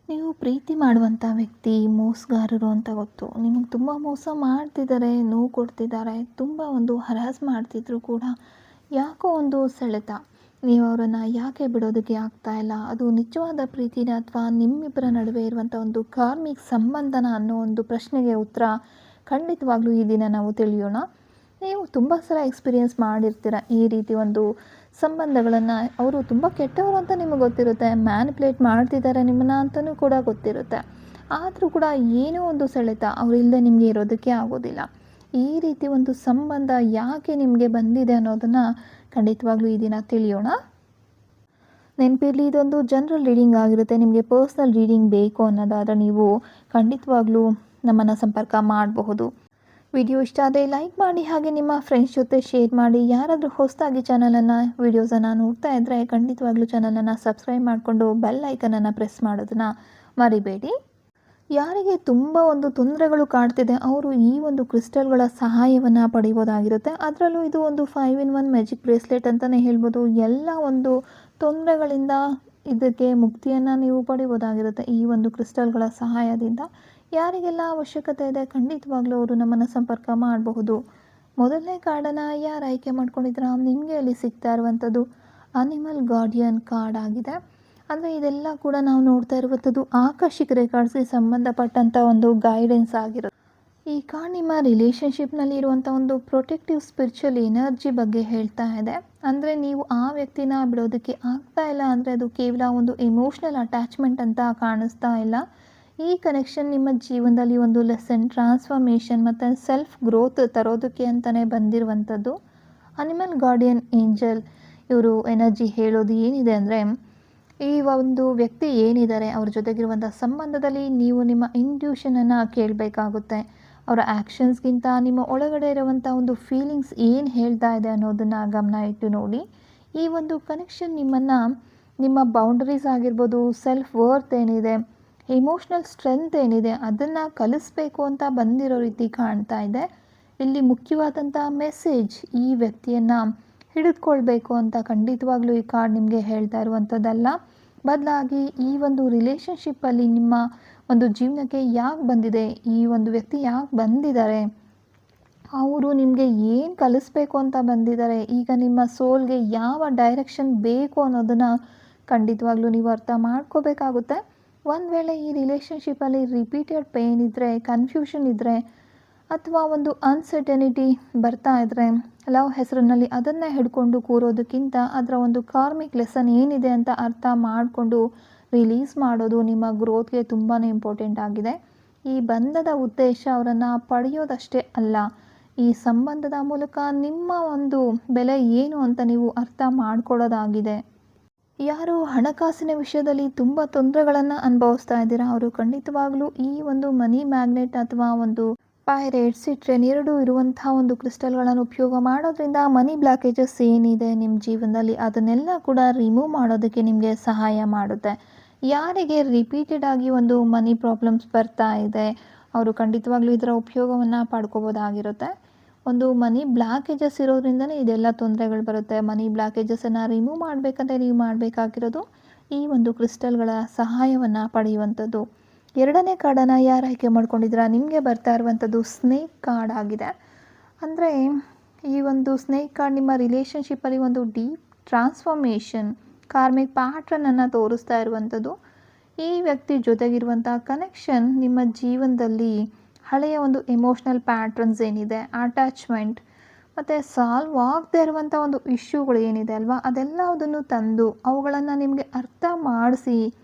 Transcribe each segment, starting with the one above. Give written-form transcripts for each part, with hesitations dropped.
ನೀವು ಪ್ರೀತಿ ಮಾಡುವಂಥ ವ್ಯಕ್ತಿ ಮೋಸಗಾರರು ಅಂತ ಗೊತ್ತು. ನಿಮಗೆ ತುಂಬ ಮೋಸ ಮಾಡ್ತಿದ್ದಾರೆ, ನೋವು ಕೊಡ್ತಿದ್ದಾರೆ, ತುಂಬ ಒಂದು ಹರಾಸ್ ಮಾಡ್ತಿದ್ರು ಕೂಡ ಯಾಕೋ ಒಂದು ಸೆಳೆತ. ನೀವು ಅವರನ್ನು ಯಾಕೆ ಬಿಡೋದಕ್ಕೆ ಆಗ್ತಾ ಇಲ್ಲ? ಅದು ನಿಜವಾದ ಪ್ರೀತಿನ ಅಥವಾ ನಿಮ್ಮಿಬ್ಬರ ನಡುವೆ ಇರುವಂಥ ಒಂದು ಕಾರ್ಮಿಕ್ ಸಂಬಂಧನ ಅನ್ನೋ ಒಂದು ಪ್ರಶ್ನೆಗೆ ಉತ್ತರ ಖಂಡಿತವಾಗ್ಲೂ ಈ ದಿನ ನಾವು ತಿಳಿಯೋಣ. ನೀವು ತುಂಬ ಸಲ ಎಕ್ಸ್ಪೀರಿಯೆನ್ಸ್ ಮಾಡಿರ್ತೀರ ಈ ರೀತಿ ಒಂದು ಸಂಬಂಧಗಳನ್ನು. ಅವರು ತುಂಬ ಕೆಟ್ಟವರು ಅಂತ ನಿಮಗೆ ಗೊತ್ತಿರುತ್ತೆ, ಮ್ಯಾನಿಪ್ಯುಲೇಟ್ ಮಾಡ್ತಿದ್ದಾರೆ ನಿಮ್ಮನ್ನು ಅಂತಲೂ ಕೂಡ ಗೊತ್ತಿರುತ್ತೆ. ಆದರೂ ಕೂಡ ಏನೋ ಒಂದು ಸೆಳೆತ, ಅವರಿಲ್ಲದೆ ನಿಮಗೆ ಇರೋದಕ್ಕೆ ಆಗೋದಿಲ್ಲ. ಈ ರೀತಿ ಒಂದು ಸಂಬಂಧ ಯಾಕೆ ನಿಮಗೆ ಬಂದಿದೆ ಅನ್ನೋದನ್ನು ಖಂಡಿತವಾಗ್ಲೂ ಈ ದಿನ ತಿಳಿಯೋಣ. ನೆನಪಿರಲಿ, ಇದೊಂದು ಜನರಲ್ ರೀಡಿಂಗ್ ಆಗಿರುತ್ತೆ. ನಿಮಗೆ ಪರ್ಸ್ನಲ್ ರೀಡಿಂಗ್ ಬೇಕು ಅನ್ನೋದಾದರೆ ನೀವು ಖಂಡಿತವಾಗ್ಲೂ ನಮ್ಮನ್ನು ಸಂಪರ್ಕ ಮಾಡಬಹುದು. ವಿಡಿಯೋ ಇಷ್ಟ ಆದರೆ ಲೈಕ್ ಮಾಡಿ, ಹಾಗೆ ನಿಮ್ಮ ಫ್ರೆಂಡ್ಸ್ ಜೊತೆ ಶೇರ್ ಮಾಡಿ. ಯಾರಾದರೂ ಹೊಸದಾಗಿ ಚಾನಲನ್ನು ವಿಡಿಯೋಸನ್ನು ನೋಡ್ತಾ ಇದ್ದರೆ ಖಂಡಿತವಾಗ್ಲೂ ಚಾನಲನ್ನು ಸಬ್ಸ್ಕ್ರೈಬ್ ಮಾಡಿಕೊಂಡು ಬೆಲ್ ಐಕನನ್ನು ಪ್ರೆಸ್ ಮಾಡೋದನ್ನು ಮರಿಬೇಡಿ. ಯಾರಿಗೆ ತುಂಬ ಒಂದು ತೊಂದರೆಗಳು ಕಾಡ್ತಿದೆ ಅವರು ಈ ಒಂದು ಕ್ರಿಸ್ಟಲ್ಗಳ ಸಹಾಯವನ್ನು ಪಡೆಯುವುದಾಗಿರುತ್ತೆ. ಅದರಲ್ಲೂ ಇದು ಒಂದು 5-in-1 ಮ್ಯಾಜಿಕ್ ಬ್ರೇಸ್ಲೆಟ್ ಅಂತಲೇ ಹೇಳ್ಬೋದು. ಎಲ್ಲ ಒಂದು ತೊಂದರೆಗಳಿಂದ ಇದಕ್ಕೆ ಮುಕ್ತಿಯನ್ನು ನೀವು ಪಡೆಯುವುದಾಗಿರುತ್ತೆ ಈ ಒಂದು ಕ್ರಿಸ್ಟಲ್ಗಳ ಸಹಾಯದಿಂದ. ಯಾರಿಗೆಲ್ಲ ಅವಶ್ಯಕತೆ ಇದೆ ಖಂಡಿತವಾಗ್ಲೂ ಅವರು ನಮ್ಮನ್ನು ಸಂಪರ್ಕ ಮಾಡಬಹುದು. ಮೊದಲನೇ ಕಾರ್ಡನ್ನು ಯಾರು ಆಯ್ಕೆ ಮಾಡ್ಕೊಂಡಿದ್ರ, ನಿಮಗೆ ಅಲ್ಲಿ ಸಿಗ್ತಾ ಇರುವಂಥದ್ದು ಅನಿಮಲ್ ಗಾರ್ಡಿಯನ್ ಕಾರ್ಡ್ ಆಗಿದೆ. ಅಂದರೆ ಇದೆಲ್ಲ ಕೂಡ ನಾವು ನೋಡ್ತಾ ಇರುವಂಥದ್ದು ಆಕರ್ಷಿಕ ರೆಕಾರ್ಡ್ಸ್ಗೆ ಸಂಬಂಧಪಟ್ಟಂಥ ಒಂದು ಗೈಡೆನ್ಸ್ ಆಗಿರುತ್ತೆ. ಈ ಕಾರ್ಡ್ ನಿಮ್ಮ ರಿಲೇಷನ್ಶಿಪ್ನಲ್ಲಿ ಇರುವಂಥ ಒಂದು ಪ್ರೊಟೆಕ್ಟಿವ್ ಸ್ಪಿರಿಚುವಲ್ ಎನರ್ಜಿ ಬಗ್ಗೆ ಹೇಳ್ತಾ ಇದೆ. ಅಂದರೆ ನೀವು ಆ ವ್ಯಕ್ತಿನ ಬಿಡೋದಕ್ಕೆ ಆಗ್ತಾ ಇಲ್ಲ ಅಂದರೆ ಅದು ಕೇವಲ ಒಂದು ಎಮೋಷ್ನಲ್ ಅಟ್ಯಾಚ್ಮೆಂಟ್ ಅಂತ ಕಾಣಿಸ್ತಾ ಇಲ್ಲ. ಈ ಕನೆಕ್ಷನ್ ನಿಮ್ಮ ಜೀವನದಲ್ಲಿ ಒಂದು ಲೆಸನ್, ಟ್ರಾನ್ಸ್ಫಾರ್ಮೇಷನ್ ಮತ್ತು ಸೆಲ್ಫ್ ಗ್ರೋತ್ ತರೋದಕ್ಕೆ ಅಂತಲೇ ಬಂದಿರುವಂಥದ್ದು. ಅನಿಮಲ್ ಗಾರ್ಡಿಯನ್ ಏಂಜಲ್ ಇವರು ಎನರ್ಜಿ ಹೇಳೋದು ಏನಿದೆ ಅಂದರೆ, ಈ ಒಂದು ವ್ಯಕ್ತಿ ಏನಿದ್ದಾರೆ ಅವ್ರ ಜೊತೆಗಿರುವಂಥ ಸಂಬಂಧದಲ್ಲಿ ನೀವು ನಿಮ್ಮ ಇಂಟ್ಯೂಷನನ್ನು ಕೇಳಬೇಕಾಗುತ್ತೆ. ಅವರ ಆ್ಯಕ್ಷನ್ಸ್ಗಿಂತ ನಿಮ್ಮ ಒಳಗಡೆ ಇರುವಂಥ ಒಂದು ಫೀಲಿಂಗ್ಸ್ ಏನು ಹೇಳ್ತಾ ಇದೆ ಅನ್ನೋದನ್ನು ಗಮನ ಇಟ್ಟು ನೋಡಿ. ಈ ಒಂದು ಕನೆಕ್ಷನ್ ನಿಮ್ಮನ್ನು, ನಿಮ್ಮ ಬೌಂಡರೀಸ್ ಆಗಿರ್ಬೋದು, ಸೆಲ್ಫ್ ವರ್ತ್ ಏನಿದೆ, ಎಮೋಷ್ನಲ್ ಸ್ಟ್ರೆಂತ್ ಏನಿದೆ ಅದನ್ನು ಕಲಿಸ್ಬೇಕು ಅಂತ ಬಂದಿರೋ ರೀತಿ ಕಾಣ್ತಾ ಇದೆ. ಇಲ್ಲಿ ಮುಖ್ಯವಾದಂಥ ಮೆಸೇಜ್, ಈ ವ್ಯಕ್ತಿಯನ್ನು ಹಿಡಿದುಕೊಳ್ಬೇಕು ಅಂತ ಖಂಡಿತವಾಗ್ಲೂ ಈ ಕಾರ್ಡ್ ನಿಮಗೆ ಹೇಳ್ತಾ ಇರುವಂಥದ್ದಲ್ಲ. ಬದಲಾಗಿ ಈ ಒಂದು ರಿಲೇಷನ್ಶಿಪ್ಪಲ್ಲಿ ನಿಮ್ಮ ಒಂದು ಜೀವನಕ್ಕೆ ಯಾಕೆ ಬಂದಿದೆ, ಈ ಒಂದು ವ್ಯಕ್ತಿ ಯಾಕೆ ಬಂದಿದ್ದಾರೆ, ಅವರು ನಿಮಗೆ ಏನು ಕಲಿಸ್ಬೇಕು ಅಂತ ಬಂದಿದ್ದಾರೆ, ಈಗ ನಿಮ್ಮ ಸೋಲ್ಗೆ ಯಾವ ಡೈರೆಕ್ಷನ್ ಬೇಕು ಅನ್ನೋದನ್ನು ಖಂಡಿತವಾಗ್ಲೂ ನೀವು ಅರ್ಥ ಮಾಡ್ಕೋಬೇಕಾಗುತ್ತೆ. ಒಂದು ವೇಳೆ ಈ ರಿಲೇಷನ್ಶಿಪ್ಪಲ್ಲಿ ರಿಪೀಟೆಡ್ ಪೇಯ್ನ್ ಇದ್ದರೆ, ಕನ್ಫ್ಯೂಷನ್ ಇದ್ದರೆ, ಅಥವಾ ಒಂದು ಅನ್ಸರ್ಟನಿಟಿ ಬರ್ತಾ ಇದ್ದರೆ, ಲವ್ ಹೆಸರಿನಲ್ಲಿ ಅದನ್ನೇ ಹಿಡ್ಕೊಂಡು ಕೂರೋದಕ್ಕಿಂತ ಅದರ ಒಂದು ಕಾರ್ಮಿಕ್ ಲೆಸನ್ ಏನಿದೆ ಅಂತ ಅರ್ಥ ಮಾಡಿಕೊಂಡು ರಿಲೀಸ್ ಮಾಡೋದು ನಿಮ್ಮ ಗ್ರೋತ್ಗೆ ತುಂಬಾ ಇಂಪಾರ್ಟೆಂಟ್ ಆಗಿದೆ. ಈ ಬಂಧದ ಉದ್ದೇಶ ಅವರನ್ನು ಪಡೆಯೋದಷ್ಟೇ ಅಲ್ಲ, ಈ ಸಂಬಂಧದ ಮೂಲಕ ನಿಮ್ಮ ಒಂದು ಬೆಲೆ ಏನು ಅಂತ ನೀವು ಅರ್ಥ ಮಾಡ್ಕೊಳ್ಳೋದಾಗಿದೆ. ಯಾರು ಹಣಕಾಸಿನ ವಿಷಯದಲ್ಲಿ ತುಂಬ ತೊಂದರೆಗಳನ್ನು ಅನುಭವಿಸ್ತಾ ಇದ್ದೀರಾ ಅವರು ಖಂಡಿತವಾಗ್ಲೂ ಈ ಒಂದು ಮನಿ ಮ್ಯಾಗ್ನೆಟ್ ಅಥವಾ ಒಂದು ಪೈರೇಟ್, ಸಿಟ್ರೆನ್ ಎರಡೂ ಇರುವಂಥ ಒಂದು ಕ್ರಿಸ್ಟಲ್ಗಳನ್ನು ಉಪಯೋಗ ಮಾಡೋದ್ರಿಂದ ಮನಿ ಬ್ಲಾಕೇಜಸ್ ಏನಿದೆ ನಿಮ್ಮ ಜೀವನದಲ್ಲಿ ಅದನ್ನೆಲ್ಲ ಕೂಡ ರಿಮೂವ್ ಮಾಡೋದಕ್ಕೆ ನಿಮಗೆ ಸಹಾಯ ಮಾಡುತ್ತೆ. ಯಾರಿಗೆ ರಿಪೀಟೆಡ್ ಆಗಿ ಒಂದು ಮನಿ ಪ್ರಾಬ್ಲಮ್ಸ್ ಬರ್ತಾ ಇದೆ ಅವರು ಖಂಡಿತವಾಗ್ಲೂ ಇದರ ಉಪಯೋಗವನ್ನು ಪಡ್ಕೋಬೋದಾಗಿರುತ್ತೆ. ಒಂದು ಮನಿ ಬ್ಲಾಕೇಜಸ್ ಇರೋದ್ರಿಂದನೇ ಇದೆಲ್ಲ ತೊಂದರೆಗಳು ಬರುತ್ತೆ. ಮನಿ ಬ್ಲಾಕೇಜಸನ್ನು ರಿಮೂವ್ ಮಾಡಬೇಕಂದ್ರೆ ನೀವು ಮಾಡಬೇಕಾಗಿರೋದು ಈ ಒಂದು ಕ್ರಿಸ್ಟಲ್ಗಳ ಸಹಾಯವನ್ನು ಪಡೆಯುವಂಥದ್ದು. ಎರಡನೇ ಕಾರ್ಡನ್ನು ಯಾರು ಆಯ್ಕೆ ಮಾಡ್ಕೊಂಡಿದ್ದೀರಾ, ನಿಮಗೆ ಬರ್ತಾ ಇರುವಂಥದ್ದು ಸ್ನೇಕ್ ಕಾರ್ಡ್ ಆಗಿದೆ. ಅಂದರೆ ಈ ಒಂದು ಸ್ನೇಕ್ ಕಾರ್ಡ್ ನಿಮ್ಮ ರಿಲೇಷನ್ಶಿಪ್ಪಲ್ಲಿ ಒಂದು ಡೀಪ್ ಟ್ರಾನ್ಸ್ಫಾರ್ಮೇಷನ್, ಕಾರ್ಮಿಕ್ ಪ್ಯಾಟ್ರನನ್ನು ತೋರಿಸ್ತಾ ಇರುವಂಥದ್ದು. ಈ ವ್ಯಕ್ತಿ ಜೊತೆಗಿರುವಂಥ ಕನೆಕ್ಷನ್ ನಿಮ್ಮ ಜೀವನದಲ್ಲಿ ಹಳೆಯ ಒಂದು ಎಮೋಷ್ನಲ್ ಪ್ಯಾಟ್ರನ್ಸ್ ಏನಿದೆ, ಅಟ್ಯಾಚ್ಮೆಂಟ್ ಮತ್ತು ಸಾಲ್ವ್ ಆಗದೇ ಇರುವಂಥ ಒಂದು ಇಶ್ಯೂಗಳು ಏನಿದೆ ಅಲ್ವಾ, ಅದೆಲ್ಲದನ್ನು ತಂದು ಅವುಗಳನ್ನು ನಿಮಗೆ ಅರ್ಥ ಮಾಡಿಸಿ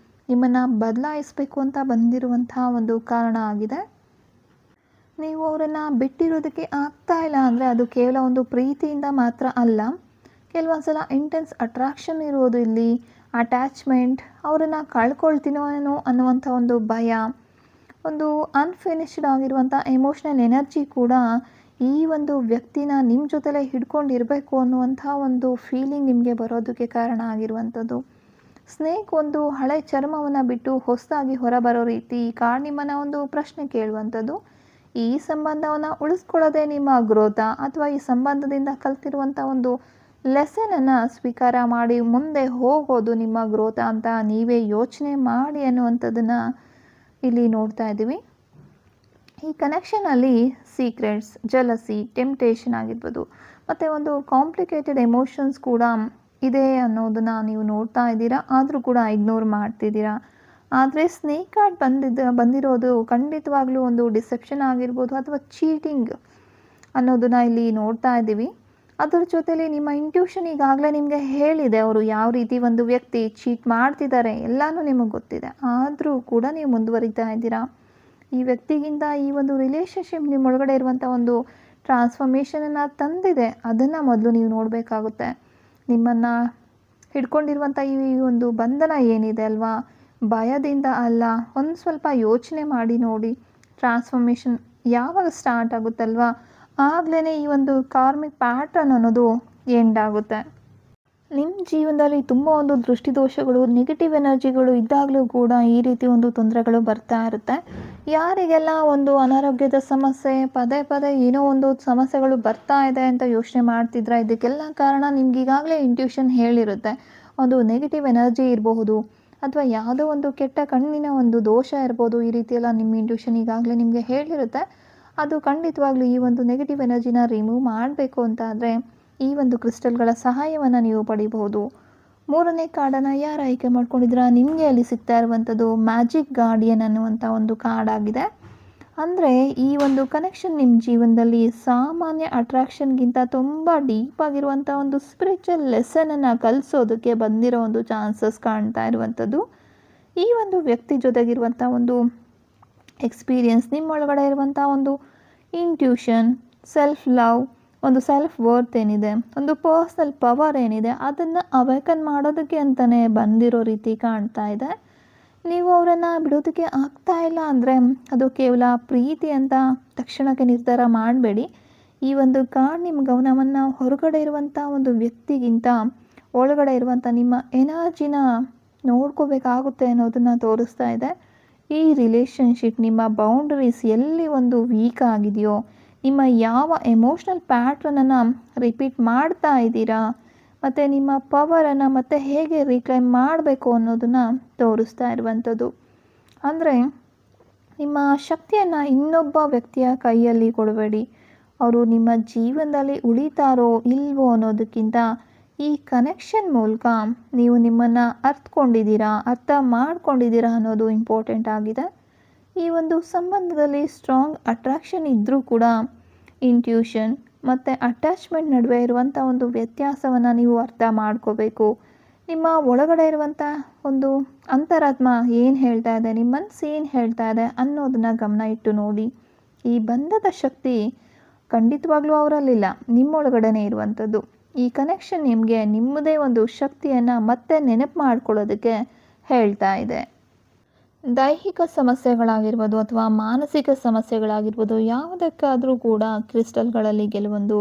ನಿಮ್ಮನ್ನು ಬದಲಾಯಿಸಬೇಕು ಅಂತ ಬಂದಿರುವಂಥ ಒಂದು ಕಾರಣ ಆಗಿದೆ. ನೀವು ಅವರನ್ನು ಬಿಟ್ಟಿರೋದಕ್ಕೆ ಆಗ್ತಾ ಇಲ್ಲ ಅಂದರೆ ಅದು ಕೇವಲ ಒಂದು ಪ್ರೀತಿಯಿಂದ ಮಾತ್ರ ಅಲ್ಲ. ಕೆಲವೊಂದು ಸಲ ಇಂಟೆನ್ಸ್ ಅಟ್ರಾಕ್ಷನ್ ಇರೋದು, ಇಲ್ಲಿ ಅಟ್ಯಾಚ್ಮೆಂಟ್, ಅವರನ್ನು ಕಳ್ಕೊಳ್ತೀನೋ ಅನ್ನುವಂಥ ಒಂದು ಭಯ, ಒಂದು ಅನ್ಫಿನಿಶ್ಡ್ ಆಗಿರುವಂಥ ಎಮೋಷ್ನಲ್ ಎನರ್ಜಿ ಕೂಡ ಈ ಒಂದು ವ್ಯಕ್ತಿನ ನಿಮ್ಮ ಜೊತೆಲೇ ಹಿಡ್ಕೊಂಡಿರಬೇಕು ಅನ್ನುವಂಥ ಒಂದು ಫೀಲಿಂಗ್ ನಿಮಗೆ ಬರೋದಕ್ಕೆ ಕಾರಣ ಆಗಿರುವಂಥದ್ದು. ಸ್ನೇಕ್ ಒಂದು ಹಳೆ ಚರ್ಮವನ್ನು ಬಿಟ್ಟು ಹೊಸದಾಗಿ ಹೊರಬರೋ ರೀತಿ ಈ ಕಾರ್ಡ್ ನಿಮ್ಮನ್ನು ಒಂದು ಪ್ರಶ್ನೆ ಕೇಳುವಂಥದ್ದು. ಈ ಸಂಬಂಧವನ್ನು ಉಳಿಸ್ಕೊಳ್ಳೋದೇ ನಿಮ್ಮ ಗ್ರೋತಾ ಅಥವಾ ಈ ಸಂಬಂಧದಿಂದ ಕಲ್ತಿರುವಂಥ ಒಂದು ಲೆಸನನ್ನು ಸ್ವೀಕಾರ ಮಾಡಿ ಮುಂದೆ ಹೋಗೋದು ನಿಮ್ಮ ಗ್ರೋತ್ ಅಂತ ನೀವೇ ಯೋಚನೆ ಮಾಡಿ ಅನ್ನುವಂಥದ್ದನ್ನು ಇಲ್ಲಿ ನೋಡ್ತಾ ಇದ್ದೀವಿ. ಈ ಕನೆಕ್ಷನಲ್ಲಿ ಸೀಕ್ರೆಟ್ಸ್, ಜಲಸಿ, ಟೆಂಪ್ಟೇಷನ್ ಆಗಿರ್ಬೋದು, ಮತ್ತು ಒಂದು ಕಾಂಪ್ಲಿಕೇಟೆಡ್ ಎಮೋಷನ್ಸ್ ಕೂಡ ಇದೆ ಅನ್ನೋದನ್ನು ನೀವು ನೋಡ್ತಾ ಇದ್ದೀರಾ. ಆದರೂ ಕೂಡ ಇಗ್ನೋರ್ ಮಾಡ್ತಿದ್ದೀರಾ. ಆದರೆ ಸ್ನೇಕ್ ಕಾರ್ಡ್ ಬಂದಿರೋದು ಖಂಡಿತವಾಗ್ಲೂ ಒಂದು ಡಿಸೆಪ್ಷನ್ ಆಗಿರ್ಬೋದು ಅಥವಾ ಚೀಟಿಂಗ್ ಅನ್ನೋದನ್ನು ಇಲ್ಲಿ ನೋಡ್ತಾ ಇದ್ದೀವಿ. ಅದರ ಜೊತೆಲಿ ನಿಮ್ಮ ಇಂಟ್ಯೂಷನ್ ಈಗಾಗಲೇ ನಿಮಗೆ ಹೇಳಿದೆ ಅವರು ಯಾವ ರೀತಿ ಒಂದು ವ್ಯಕ್ತಿ ಚೀಟ್ ಮಾಡ್ತಿದ್ದಾರೆ, ಎಲ್ಲನೂ ನಿಮಗೆ ಗೊತ್ತಿದೆ. ಆದರೂ ಕೂಡ ನೀವು ಮುಂದುವರಿತಾ ಇದ್ದೀರಾ. ಈ ವ್ಯಕ್ತಿಗಿಂತ ಈ ಒಂದು ರಿಲೇಷನ್ಶಿಪ್ ನಿಮ್ಮೊಳಗಡೆ ಇರುವಂಥ ಒಂದು ಟ್ರಾನ್ಸ್ಫಾರ್ಮೇಷನನ್ನು ತಂದಿದೆ. ಅದನ್ನು ಮೊದಲು ನೀವು ನೋಡಬೇಕಾಗುತ್ತೆ. ನಿಮ್ಮನ್ನು ಹಿಡ್ಕೊಂಡಿರುವಂಥ ಈ ಒಂದು ಬಂಧನ ಏನಿದೆ ಅಲ್ವಾ, ಭಯದಿಂದ ಅಲ್ಲ, ಒಂದು ಸ್ವಲ್ಪ ಯೋಚನೆ ಮಾಡಿ ನೋಡಿ. ಟ್ರಾನ್ಸ್ಫಾರ್ಮೇಷನ್ ಯಾವಾಗ ಸ್ಟಾರ್ಟ್ ಆಗುತ್ತಲ್ವಾ, ಆಗಲೇ ಈ ಒಂದು ಕಾರ್ಮಿಕ್ ಪ್ಯಾಟರ್ನ್ ಅನ್ನೋದು ಎಂಡ್ ಆಗುತ್ತೆ. ನಿಮ್ಮ ಜೀವನದಲ್ಲಿ ತುಂಬ ಒಂದು ದೃಷ್ಟಿದೋಷಗಳು, ನೆಗೆಟಿವ್ ಎನರ್ಜಿಗಳು ಇದ್ದಾಗಲೂ ಕೂಡ ಈ ರೀತಿ ಒಂದು ತೊಂದರೆಗಳು ಬರ್ತಾ ಇರುತ್ತೆ. ಯಾರಿಗೆಲ್ಲ ಒಂದು ಅನಾರೋಗ್ಯದ ಸಮಸ್ಯೆ, ಪದೇ ಪದೇ ಏನೋ ಒಂದು ಸಮಸ್ಯೆಗಳು ಬರ್ತಾ ಇದೆ ಅಂತ ಯೋಚನೆ ಮಾಡ್ತಿದ್ರೆ, ಇದಕ್ಕೆಲ್ಲ ಕಾರಣ ನಿಮ್ಗೆ ಈಗಾಗಲೇ ಇಂಟ್ಯೂಷನ್ ಹೇಳಿರುತ್ತೆ. ಒಂದು ನೆಗೆಟಿವ್ ಎನರ್ಜಿ ಇರಬಹುದು ಅಥವಾ ಯಾವುದೋ ಒಂದು ಕೆಟ್ಟ ಕಣ್ಣಿನ ಒಂದು ದೋಷ ಇರ್ಬೋದು. ಈ ರೀತಿಯೆಲ್ಲ ನಿಮ್ಮ ಇಂಟ್ಯೂಷನ್ ಈಗಾಗಲೇ ನಿಮಗೆ ಹೇಳಿರುತ್ತೆ. ಅದು ಖಂಡಿತವಾಗ್ಲೂ ಈ ಒಂದು ನೆಗೆಟಿವ್ ಎನರ್ಜಿನ ರಿಮೂವ್ ಮಾಡಬೇಕು ಅಂತ ಆದರೆ ಈ ಒಂದು ಕ್ರಿಸ್ಟಲ್ಗಳ ಸಹಾಯವನ್ನು ನೀವು ಪಡಿಬಹುದು. 3ನೇ ಕಾರ್ಡನ್ನು ಯಾರು ಆಯ್ಕೆ ಮಾಡ್ಕೊಂಡಿದ್ದೀರಾ, ನಿಮಗೆ ಅಲ್ಲಿ ಸಿಗ್ತಾ ಇರುವಂಥದ್ದು ಮ್ಯಾಜಿಕ್ ಗಾರ್ಡಿಯನ್ ಅನ್ನುವಂಥ ಒಂದು ಕಾರ್ಡ್ ಆಗಿದೆ. ಅಂದರೆ ಈ ಒಂದು ಕನೆಕ್ಷನ್ ನಿಮ್ಮ ಜೀವನದಲ್ಲಿ ಸಾಮಾನ್ಯ ಅಟ್ರಾಕ್ಷನ್ಗಿಂತ ತುಂಬ ಡೀಪ್ ಆಗಿರುವಂಥ ಒಂದು ಸ್ಪಿರಿಚುವಲ್ ಲೆಸನನ್ನು ಕಲಿಸೋದಕ್ಕೆ ಬಂದಿರೋ ಒಂದು ಚಾನ್ಸಸ್ ಕಾಣ್ತಾ ಇರುವಂಥದ್ದು. ಈ ಒಂದು ವ್ಯಕ್ತಿ ಜೊತೆಗಿರುವಂಥ ಒಂದು ಎಕ್ಸ್ಪೀರಿಯನ್ಸ್, ನಿಮ್ಮೊಳಗಡೆ ಇರುವಂಥ ಒಂದು ಇಂಟ್ಯೂಷನ್, ಸೆಲ್ಫ್ ಲವ್, ಒಂದು ಸೆಲ್ಫ್ ವರ್ತ್ ಏನಿದೆ, ಒಂದು ಪರ್ಸ್ನಲ್ ಪವರ್ ಏನಿದೆ, ಅದನ್ನು ಅವೇಕನ್ ಮಾಡೋದಕ್ಕೆ ಅಂತಲೇ ಬಂದಿರೋ ರೀತಿ ಕಾಣ್ತಾ ಇದೆ. ನೀವು ಅವರನ್ನು ಬಿಡೋದಕ್ಕೆ ಆಗ್ತಾ ಇಲ್ಲ ಅಂದರೆ ಅದು ಕೇವಲ ಪ್ರೀತಿ ಅಂತ ತಕ್ಷಣಕ್ಕೆ ನಿರ್ಧಾರ ಮಾಡಬೇಡಿ. ಈ ಒಂದು ಕಾರ್ಡ್ ನಿಮ್ಮ ಗಮನವನ್ನು ಹೊರಗಡೆ ಇರುವಂಥ ಒಂದು ವ್ಯಕ್ತಿಗಿಂತ ಒಳಗಡೆ ಇರುವಂಥ ನಿಮ್ಮ ಎನರ್ಜಿನ ನೋಡ್ಕೋಬೇಕಾಗುತ್ತೆ ಅನ್ನೋದನ್ನು ತೋರಿಸ್ತಾ ಇದೆ. ಈ ರಿಲೇಷನ್ಶಿಪ್, ನಿಮ್ಮ ಬೌಂಡರೀಸ್ ಎಲ್ಲಿ ಒಂದು ವೀಕ್ ಆಗಿದೆಯೋ, ನಿಮ್ಮ ಯಾವ ಎಮೋಷ್ನಲ್ ಪ್ಯಾಟ್ರನನ್ನು ರಿಪೀಟ್ ಮಾಡ್ತಾ ಇದ್ದೀರಾ, ಮತ್ತು ನಿಮ್ಮ ಪವರನ್ನು ಮತ್ತೆ ಹೇಗೆ ರೀಕ್ಲೈಮ್ ಮಾಡಬೇಕು ಅನ್ನೋದನ್ನು ತೋರಿಸ್ತಾ ಇರುವಂಥದ್ದು. ಅಂದರೆ ನಿಮ್ಮ ಶಕ್ತಿಯನ್ನು ಇನ್ನೊಬ್ಬ ವ್ಯಕ್ತಿಯ ಕೈಯಲ್ಲಿ ಕೊಡಬೇಡಿ. ಅವರು ನಿಮ್ಮ ಜೀವನದಲ್ಲಿ ಉಳಿತಾರೋ ಇಲ್ವೋ ಅನ್ನೋದಕ್ಕಿಂತ ಈ ಕನೆಕ್ಷನ್ ಮೂಲಕ ನೀವು ನಿಮ್ಮನ್ನು ಅರ್ಥ ಮಾಡ್ಕೊಂಡಿದ್ದೀರಾ ಅನ್ನೋದು ಇಂಪಾರ್ಟೆಂಟ್ ಆಗಿದೆ. ಈ ಒಂದು ಸಂಬಂಧದಲ್ಲಿ ಸ್ಟ್ರಾಂಗ್ ಅಟ್ರಾಕ್ಷನ್ ಇದ್ದರೂ ಕೂಡ ಇಂಟ್ಯೂಷನ್ ಮತ್ತು ಅಟ್ಯಾಚ್ಮೆಂಟ್ ನಡುವೆ ಇರುವಂಥ ಒಂದು ವ್ಯತ್ಯಾಸವನ್ನು ನೀವು ಅರ್ಥ ಮಾಡ್ಕೋಬೇಕು. ನಿಮ್ಮ ಒಳಗಡೆ ಇರುವಂಥ ಒಂದು ಅಂತರಾತ್ಮ ಏನು ಹೇಳ್ತಾ ಇದೆ, ನಿಮ್ಮ ಮನಸ್ಸು ಏನು ಹೇಳ್ತಾ ಇದೆ ಅನ್ನೋದನ್ನು ಗಮನ ಇಟ್ಟು ನೋಡಿ. ಈ ಬಂಧದ ಶಕ್ತಿ ಖಂಡಿತವಾಗ್ಲೂ ಅವರಲ್ಲಿಲ್ಲ, ನಿಮ್ಮೊಳಗಡೆನೇ ಇರುವಂಥದ್ದು. ಈ ಕನೆಕ್ಷನ್ ನಿಮಗೆ ನಿಮ್ಮದೇ ಒಂದು ಶಕ್ತಿಯನ್ನು ಮತ್ತೆ ನೆನಪು ಮಾಡ್ಕೊಳ್ಳೋದಕ್ಕೆ ಹೇಳ್ತಾ ಇದೆ. ದೈಹಿಕ ಸಮಸ್ಯೆಗಳಾಗಿರ್ಬೋದು ಅಥವಾ ಮಾನಸಿಕ ಸಮಸ್ಯೆಗಳಾಗಿರ್ಬೋದು, ಯಾವುದಕ್ಕಾದರೂ ಕೂಡ ಕ್ರಿಸ್ಟಲ್ಗಳಲ್ಲಿ ಕೆಲವೊಂದು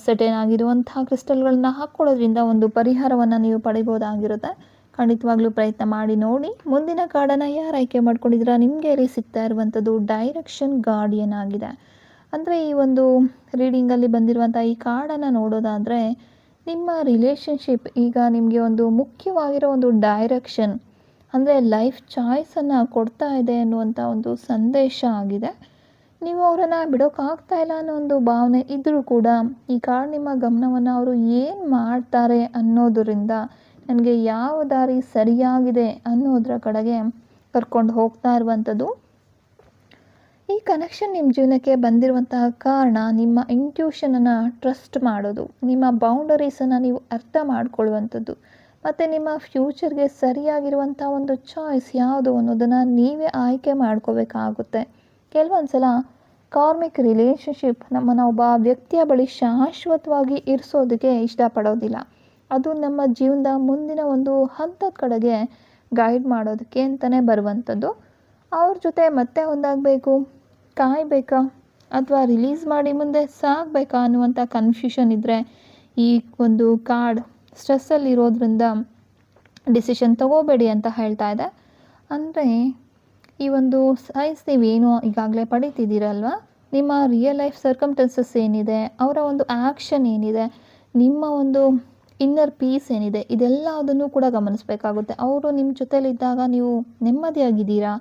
ಸೆಟೇನ್ ಆಗಿರುವಂತಹ ಕ್ರಿಸ್ಟಲ್ಗಳನ್ನ ಹಾಕ್ಕೊಳ್ಳೋದ್ರಿಂದ ಒಂದು ಪರಿಹಾರವನ್ನು ನೀವು ಪಡಿಬೋದಾಗಿರುತ್ತೆ. ಖಂಡಿತವಾಗ್ಲೂ ಪ್ರಯತ್ನ ಮಾಡಿ ನೋಡಿ. ಮುಂದಿನ ಕಾರ್ಡನ್ನು ಯಾರು ಆಯ್ಕೆ ಮಾಡ್ಕೊಂಡಿದ್ದೀರಾ, ನಿಮಗೆ ಇಲ್ಲಿ ಸಿಗ್ತಾ ಇರುವಂಥದ್ದು ಡೈರೆಕ್ಷನ್ ಗಾರ್ಡಿಯನ್ ಆಗಿದೆ. ಅಂದರೆ ಈ ಒಂದು ರೀಡಿಂಗಲ್ಲಿ ಬಂದಿರುವಂಥ ಈ ಕಾರ್ಡನ್ನು ನೋಡೋದಾದರೆ, ನಿಮ್ಮ ರಿಲೇಷನ್ಶಿಪ್ ಈಗ ನಿಮಗೆ ಒಂದು ಮುಖ್ಯವಾಗಿರೋ ಒಂದು ಡೈರೆಕ್ಷನ್, ಅಂದರೆ ಲೈಫ್ ಚಾಯ್ಸನ್ನು ಕೊಡ್ತಾ ಇದೆ ಅನ್ನುವಂಥ ಒಂದು ಸಂದೇಶ ಆಗಿದೆ. ನೀವು ಅವರನ್ನು ಬಿಡೋಕ್ಕಾಗ್ತಾ ಇಲ್ಲ ಅನ್ನೋ ಒಂದು ಭಾವನೆ ಇದ್ದರೂ ಕೂಡ ಈ ಕಾರ್ಡ್ ನಿಮ್ಮ ಗಮನವನ್ನು ಅವರು ಏನು ಮಾಡ್ತಾರೆ ಅನ್ನೋದರಿಂದ ನನಗೆ ಯಾವ ದಾರಿ ಸರಿಯಾಗಿದೆ ಅನ್ನೋದರ ಕಡೆಗೆ ಕರ್ಕೊಂಡು ಹೋಗ್ತಾ ಇರುವಂಥದ್ದು. ಈ ಕನೆಕ್ಷನ್ ನಿಮ್ಮ ಜೀವನಕ್ಕೆ ಬಂದಿರುವಂತಹ ಕಾರಣ ನಿಮ್ಮ ಇಂಟ್ಯೂಷನನ್ನು ಟ್ರಸ್ಟ್ ಮಾಡೋದು, ನಿಮ್ಮ ಬೌಂಡರೀಸನ್ನು ನೀವು ಅರ್ಥ ಮಾಡ್ಕೊಳ್ಳುವಂಥದ್ದು, ಮತ್ತು ನಿಮ್ಮ ಫ್ಯೂಚರ್ಗೆ ಸರಿಯಾಗಿರುವಂಥ ಒಂದು ಚಾಯ್ಸ್ ಯಾವುದು ಅನ್ನೋದನ್ನು ನೀವೇ ಆಯ್ಕೆ ಮಾಡ್ಕೋಬೇಕಾಗುತ್ತೆ. ಕೆಲವೊಂದು ಸಲ ಕಾರ್ಮಿಕ್ ರಿಲೇಷನ್ಶಿಪ್ ನಮ್ಮನ್ನು ಒಬ್ಬ ವ್ಯಕ್ತಿಯ ಬಳಿ ಶಾಶ್ವತವಾಗಿ ಇರಿಸೋದಕ್ಕೆ ಇಷ್ಟಪಡೋದಿಲ್ಲ. ಅದು ನಮ್ಮ ಜೀವನದ ಮುಂದಿನ ಒಂದು ಹಂತದ ಕಡೆಗೆ ಗೈಡ್ ಮಾಡೋದಕ್ಕೆ ಅಂತಲೇ ಬರುವಂಥದ್ದು. ಅವ್ರ ಜೊತೆ ಮತ್ತೆ ಒಂದಾಗಬೇಕು, ಕಾಯಬೇಕಾ ಅಥವಾ ರಿಲೀಸ್ ಮಾಡಿ ಮುಂದೆ ಸಾಗಬೇಕಾ ಅನ್ನುವಂಥ ಕನ್ಫ್ಯೂಷನ್ ಇದ್ದರೆ ಈ ಒಂದು ಕಾರ್ಡ್ ಸ್ಟ್ರೆಸ್ಸಲ್ಲಿರೋದ್ರಿಂದ ಡಿಸಿಷನ್ ತಗೋಬೇಡಿ ಅಂತ ಹೇಳ್ತಾ ಇದೆ. ಅಂದರೆ ಈ ಒಂದು ಸೈನ್ಸ್ ನೀವೇನು ಈಗಾಗಲೇ ಪಡೀತಿದ್ದೀರಲ್ವ, ನಿಮ್ಮ ರಿಯಲ್ ಲೈಫ್ ಸರ್ಕಮ್ಟೆನ್ಸಸ್ ಏನಿದೆ, ಅವರ ಒಂದು ಆ್ಯಕ್ಷನ್ ಏನಿದೆ, ನಿಮ್ಮ ಒಂದು ಇನ್ನರ್ ಪೀಸ್ ಏನಿದೆ ಇದೆಲ್ಲದನ್ನು ಕೂಡ ಗಮನಿಸಬೇಕಾಗುತ್ತೆ. ಅವರು ನಿಮ್ಮ ಜೊತೆಲಿದ್ದಾಗ ನೀವು ನೆಮ್ಮದಿಯಾಗಿದ್ದೀರಾ,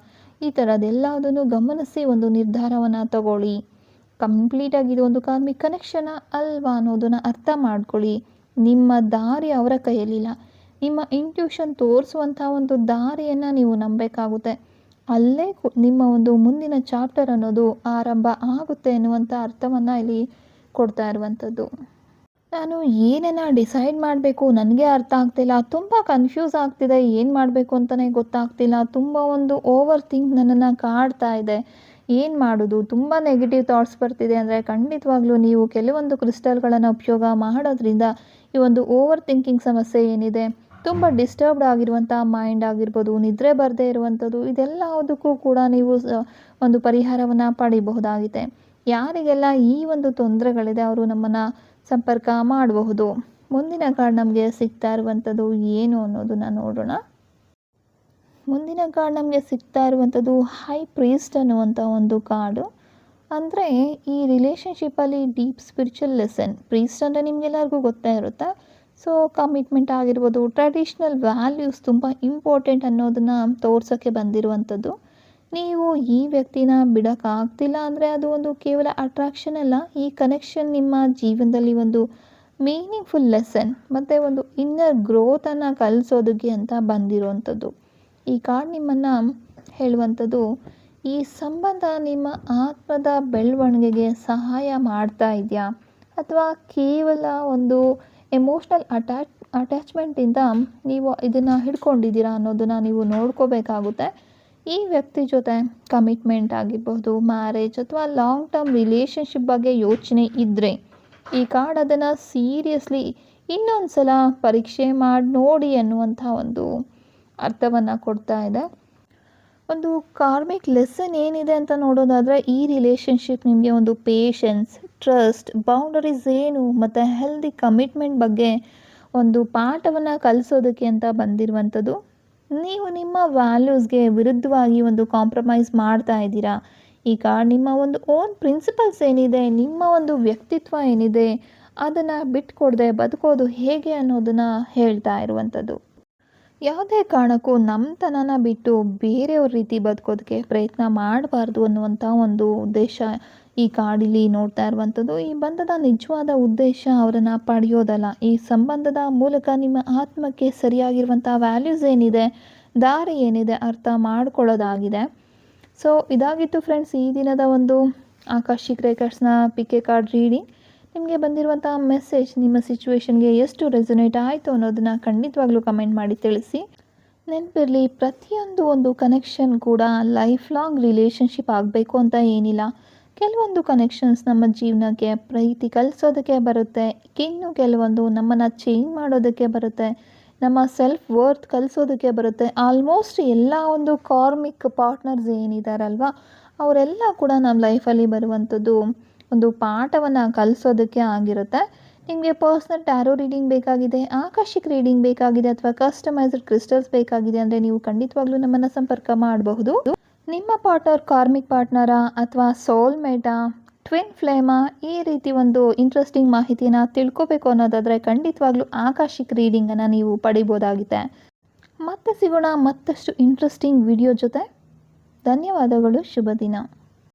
ಈ ಥರದ್ದೆಲ್ಲದನ್ನು ಗಮನಿಸಿ ಒಂದು ನಿರ್ಧಾರವನ್ನು ತಗೊಳ್ಳಿ. ಕಂಪ್ಲೀಟಾಗಿ ಇದು ಒಂದು ಕಾರ್ಮಿಕ್ ಕನೆಕ್ಷನ್ ಅಲ್ವಾ ಅನ್ನೋದನ್ನು ಅರ್ಥ ಮಾಡ್ಕೊಳ್ಳಿ. ನಿಮ್ಮ ದಾರಿ ಅವರ ಕೈಯಲ್ಲಿಲ್ಲ, ನಿಮ್ಮ ಇಂಟ್ಯೂಷನ್ ತೋರಿಸುವಂಥ ಒಂದು ದಾರಿಯನ್ನು ನೀವು ನಂಬಬೇಕಾಗುತ್ತೆ. ಅಲ್ಲೇ ನಿಮ್ಮ ಒಂದು ಮುಂದಿನ ಚಾಪ್ಟರ್ ಅನ್ನೋದು ಆರಂಭ ಆಗುತ್ತೆ ಎನ್ನುವಂಥ ಅರ್ಥವನ್ನು ಇಲ್ಲಿ ಕೊಡ್ತಾ ಇರುವಂಥದ್ದು. ನಾನು ಏನನ್ನ ಡಿಸೈಡ್ ಮಾಡಬೇಕು ನನಗೆ ಅರ್ಥ ಆಗ್ತಿಲ್ಲ, ತುಂಬ ಕನ್ಫ್ಯೂಸ್ ಆಗ್ತಿದೆ, ಏನು ಮಾಡಬೇಕು ಅಂತಲೇ ಗೊತ್ತಾಗ್ತಿಲ್ಲ, ತುಂಬ ಒಂದು ಓವರ್ ಥಿಂಕ್ ನನ್ನನ್ನು ಕಾಡ್ತಾ ಇದೆ, ಏನು ಮಾಡೋದು, ತುಂಬ ನೆಗೆಟಿವ್ ಥಾಟ್ಸ್ ಬರ್ತಿದೆ ಅಂದರೆ ಖಂಡಿತವಾಗ್ಲೂ ನೀವು ಕೆಲವೊಂದು ಕ್ರಿಸ್ಟಲ್ಗಳನ್ನು ಉಪಯೋಗ ಮಾಡೋದ್ರಿಂದ ಈ ಒಂದು ಓವರ್ ಥಿಂಕಿಂಗ್ ಸಮಸ್ಯೆ ಏನಿದೆ, ತುಂಬ ಡಿಸ್ಟರ್ಬ್ಡ್ ಆಗಿರುವಂಥ ಮೈಂಡ್ ಆಗಿರ್ಬೋದು, ನಿದ್ರೆ ಬರದೇ ಇರುವಂಥದ್ದು, ಇದೆಲ್ಲದಕ್ಕೂ ಕೂಡ ನೀವು ಒಂದು ಪರಿಹಾರವನ್ನು ಪಡಿಬಹುದಾಗಿದೆ. ಯಾರಿಗೆಲ್ಲ ಈ ಒಂದು ತೊಂದರೆಗಳಿದೆ ಅವರು ನಮ್ಮನ್ನು ಸಂಪರ್ಕ ಮಾಡಬಹುದು. ಮುಂದಿನ ಕಾರ್ಡ್ ನಮಗೆ ಸಿಗ್ತಾ ಇರುವಂಥದ್ದು ಏನು ಅನ್ನೋದನ್ನು ನೋಡೋಣ. ಮುಂದಿನ ಕಾರ್ಡ್ ನಮಗೆ ಸಿಗ್ತಾ ಇರುವಂಥದ್ದು ಹೈ ಪ್ರೀಸ್ಟ್ ಅನ್ನುವಂಥ ಒಂದು ಕಾರ್ಡು. ಅಂದರೆ ಈ ರಿಲೇಷನ್ಶಿಪ್ಪಲ್ಲಿ ಡೀಪ್ ಸ್ಪಿರಿಚುವಲ್ ಲೆಸನ್. ಪ್ರೀಸ್ಟ್ ಅಂದರೆ ನಿಮಗೆಲ್ಲರಿಗೂ ಗೊತ್ತೇ ಇರುತ್ತೆ. ಸೊ ಕಮಿಟ್ಮೆಂಟ್ ಆಗಿರ್ಬೋದು, ಟ್ರೆಡಿಷ್ನಲ್ ವ್ಯಾಲ್ಯೂಸ್ ತುಂಬ ಇಂಪಾರ್ಟೆಂಟ್ ಅನ್ನೋದನ್ನು ತೋರ್ಸೋಕ್ಕೆ ಬಂದಿರುವಂಥದ್ದು. ನೀವು ಈ ವ್ಯಕ್ತಿನ ಬಿಡೋಕ್ಕಾಗ್ತಿಲ್ಲ ಅಂದರೆ ಅದು ಒಂದು ಕೇವಲ ಅಟ್ರಾಕ್ಷನ್ ಅಲ್ಲ, ಈ ಕನೆಕ್ಷನ್ ನಿಮ್ಮ ಜೀವನದಲ್ಲಿ ಒಂದು ಮೀನಿಂಗ್ಫುಲ್ ಲೆಸನ್ ಮತ್ತು ಒಂದು ಇನ್ನರ್ ಗ್ರೋತನ್ನು ಕಲಿಸೋದಕ್ಕೆ ಅಂತ ಬಂದಿರುವಂಥದ್ದು. ಈ ಕಾರ್ಡ್ ನಿಮ್ಮನ್ನು ಹೇಳುವಂಥದ್ದು, ಈ ಸಂಬಂಧ ನಿಮ್ಮ ಆತ್ಮದ ಬೆಳವಣಿಗೆಗೆ ಸಹಾಯ ಮಾಡ್ತಾ ಇದೆಯಾ ಅಥವಾ ಕೇವಲ ಒಂದು ಎಮೋಷ್ನಲ್ ಅಟ್ಯಾಚ್ಮೆಂಟಿಂದ ನೀವು ಇದನ್ನು ಹಿಡ್ಕೊಂಡಿದ್ದೀರಾ ಅನ್ನೋದನ್ನು ನೀವು ನೋಡ್ಕೋಬೇಕಾಗುತ್ತೆ. ಈ ವ್ಯಕ್ತಿ ಜೊತೆ ಕಮಿಟ್ಮೆಂಟ್ ಆಗಿರ್ಬೋದು, ಮ್ಯಾರೇಜ್ ಅಥವಾ ಲಾಂಗ್ ಟರ್ಮ್ ರಿಲೇಷನ್ಶಿಪ್ ಬಗ್ಗೆ ಯೋಚನೆ ಇದ್ದರೆ ಈ ಕಾರ್ಡ್ ಅದನ್ನು ಸೀರಿಯಸ್ಲಿ ಇನ್ನೊಂದು ಸಲ ಪರೀಕ್ಷೆ ಮಾಡಿ ನೋಡಿ ಅನ್ನುವಂಥ ಒಂದು ಅರ್ಥವನ್ನು ಕೊಡ್ತಾ ಇದೆ. ಒಂದು ಕಾರ್ಮಿಕ್ ಲೆಸನ್ ಏನಿದೆ ಅಂತ ನೋಡೋದಾದರೆ ಈ ರಿಲೇಷನ್ಶಿಪ್ ನಿಮಗೆ ಒಂದು ಪೇಷನ್ಸ್, ಟ್ರಸ್ಟ್, ಬೌಂಡರೀಸ್ ಏನು ಮತ್ತು ಹೆಲ್ದಿ ಕಮಿಟ್ಮೆಂಟ್ ಬಗ್ಗೆ ಒಂದು ಪಾಠವನ್ನು ಕಲಿಸೋದಕ್ಕೆ ಅಂತ ಬಂದಿರುವಂಥದ್ದು. ನೀವು ನಿಮ್ಮ ವ್ಯಾಲ್ಯೂಸ್ಗೆ ವಿರುದ್ಧವಾಗಿ ಒಂದು ಕಾಂಪ್ರಮೈಸ್ ಮಾಡ್ತಾ ಇದ್ದೀರಾ. ಈ ಕಾರ್ಡ್ ನಿಮ್ಮ ಒಂದು ಓನ್ ಪ್ರಿನ್ಸಿಪಲ್ಸ್ ಏನಿದೆ, ನಿಮ್ಮ ಒಂದು ವ್ಯಕ್ತಿತ್ವ ಏನಿದೆ ಅದನ್ನು ಬಿಟ್ಕೊಡದೆ ಬದುಕೋದು ಹೇಗೆ ಅನ್ನೋದನ್ನು ಹೇಳ್ತಾ ಇರುವಂಥದ್ದು. ಯಾವುದೇ ಕಾರಣಕ್ಕೂ ನಮ್ಮತನನ ಬಿಟ್ಟು ಬೇರೆಯವ್ರ ರೀತಿ ಬದುಕೋದಕ್ಕೆ ಪ್ರಯತ್ನ ಮಾಡಬಾರ್ದು ಅನ್ನುವಂಥ ಒಂದು ಉದ್ದೇಶ ಈ ಕಾರ್ಡಿಲಿ ನೋಡ್ತಾ ಇರುವಂಥದ್ದು. ಈ ಬಂಧದ ನಿಜವಾದ ಉದ್ದೇಶ ಅವರನ್ನು ಪಡೆಯೋದಲ್ಲ, ಈ ಸಂಬಂಧದ ಮೂಲಕ ನಿಮ್ಮ ಆತ್ಮಕ್ಕೆ ಸರಿಯಾಗಿರುವಂಥ ವ್ಯಾಲ್ಯೂಸ್ ಏನಿದೆ, ದಾರಿ ಏನಿದೆ ಅರ್ಥ ಮಾಡ್ಕೊಳ್ಳೋದಾಗಿದೆ. ಸೊ ಇದಾಗಿತ್ತು ಫ್ರೆಂಡ್ಸ್ ಈ ದಿನದ ಒಂದು ಆಕಾಶಿಕ್ ರೇಖರ್ಸ್ನ ಪಿಕೆ ಕಾರ್ಡ್ ರೀಡಿಂಗ್. ನಿಮಗೆ ಬಂದಿರುವಂಥ ಮೆಸೇಜ್ ನಿಮ್ಮ ಸಿಚುವೇಶನ್ಗೆ ಎಷ್ಟು ರೆಸೊನೇಟ್ ಆಯಿತು ಅನ್ನೋದನ್ನು ಖಂಡಿತವಾಗ್ಲೂ ಕಮೆಂಟ್ ಮಾಡಿ ತಿಳಿಸಿ. ನೆನಪಿರಲಿ, ಪ್ರತಿಯೊಂದು ಒಂದು ಕನೆಕ್ಷನ್ ಕೂಡ ಲೈಫ್ ಲಾಂಗ್ ರಿಲೇಷನ್ಶಿಪ್ ಆಗಬೇಕು ಅಂತ ಏನಿಲ್ಲ. ಕೆಲವೊಂದು ಕನೆಕ್ಷನ್ಸ್ ನಮ್ಮ ಜೀವನಕ್ಕೆ ಪ್ರೀತಿ ಕಲಿಸೋದಕ್ಕೆ ಬರುತ್ತೆ, ಇನ್ನು ಕೆಲವೊಂದು ನಮ್ಮನ್ನು ಚೇಂಜ್ ಮಾಡೋದಕ್ಕೆ ಬರುತ್ತೆ, ನಮ್ಮ ಸೆಲ್ಫ್ ವರ್ತ್ ಕಲಿಸೋದಕ್ಕೆ ಬರುತ್ತೆ. ಆಲ್ಮೋಸ್ಟ್ ಎಲ್ಲ ಒಂದು ಕಾರ್ಮಿಕ್ ಪಾರ್ಟ್ನರ್ಸ್ ಏನಿದಾರಲ್ವ ಅವರೆಲ್ಲ ಕೂಡ ನಮ್ಮ ಲೈಫಲ್ಲಿ ಬರುವಂಥದ್ದು ಒಂದು ಪಾಠವನ್ನು ಕಲಿಸೋದಕ್ಕೆ ಆಗಿರುತ್ತೆ. ನಿಮಗೆ ಪರ್ಸ್ನಲ್ ಟ್ಯಾರೋ ರೀಡಿಂಗ್ ಬೇಕಾಗಿದೆ, ಆಕಾಶಿಕ್ ರೀಡಿಂಗ್ ಬೇಕಾಗಿದೆ ಅಥವಾ ಕಸ್ಟಮೈಸ್ಡ್ ಕ್ರಿಸ್ಟಲ್ಸ್ ಬೇಕಾಗಿದೆ ಅಂದರೆ ನೀವು ಖಂಡಿತವಾಗ್ಲೂ ನಮ್ಮನ್ನು ಸಂಪರ್ಕ ಮಾಡಬಹುದು. ನಿಮ್ಮ ಪಾರ್ಟ್ನರ್ ಕಾರ್ಮಿಕ್ ಪಾರ್ಟ್ನರಾ ಅಥವಾ ಸೋಲ್ಮೇಟಾ, ಟ್ವಿನ್ ಫ್ಲೇಮಾ, ಈ ರೀತಿ ಒಂದು ಇಂಟ್ರೆಸ್ಟಿಂಗ್ ಮಾಹಿತಿನ ತಿಳ್ಕೊಬೇಕು ಅನ್ನೋದಾದರೆ ಖಂಡಿತವಾಗ್ಲೂ ಆಕಾಶಿಕ್ ರೀಡಿಂಗನ್ನು ನೀವು ಪಡಿಬೋದಾಗಿದೆ. ಮತ್ತೆ ಸಿಗೋಣ ಮತ್ತಷ್ಟು ಇಂಟ್ರೆಸ್ಟಿಂಗ್ ವಿಡಿಯೋ ಜೊತೆ. ಧನ್ಯವಾದಗಳು. ಶುಭ ದಿನ.